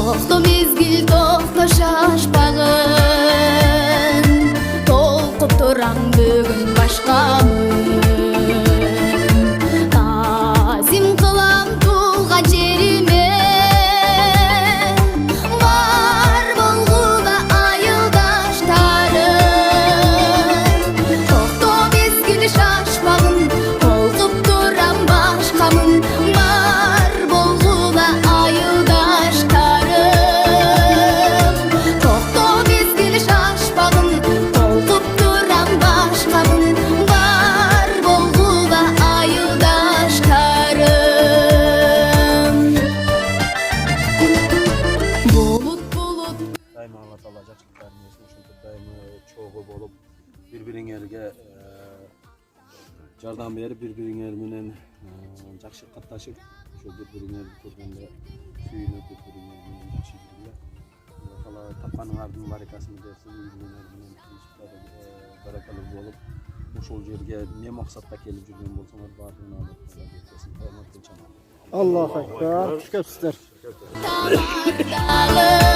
To'xta mezgil to'xta şaşpagın Tolqup turan бүгүn başkamın Tazim kılam tuğan жериме Var bolğuda ayıldaştarım To'xta mezgil şaşpagın Tolqup turan başkamın Var bolğuda ayıldaştarım To'xta mezgil şaşpagın Tolqup turan başkamın Var bolğuda ayıldaştarım Bulut bulut Daima Allah Taala jaçlıklarını versin. Ошентип daima чогуу болуp бири-бириңерге жардам берип, бири-бириңер менен жакшы катташып, ошо бири-бириңерди көргөндө сүйүнүп, бири-бириңер менен жакшы жүргүлө. Алла Таала тапканыңардын баракасын берсин, үйүңөр менен баракалуу болуп, ошол жерге эмне максатта келип жүргөн болсоңор баардыгына Алла Таала жеткизсин. Урматтуу чаңалар. Allahu Ekber. Hoş geldiniz. Tamardalı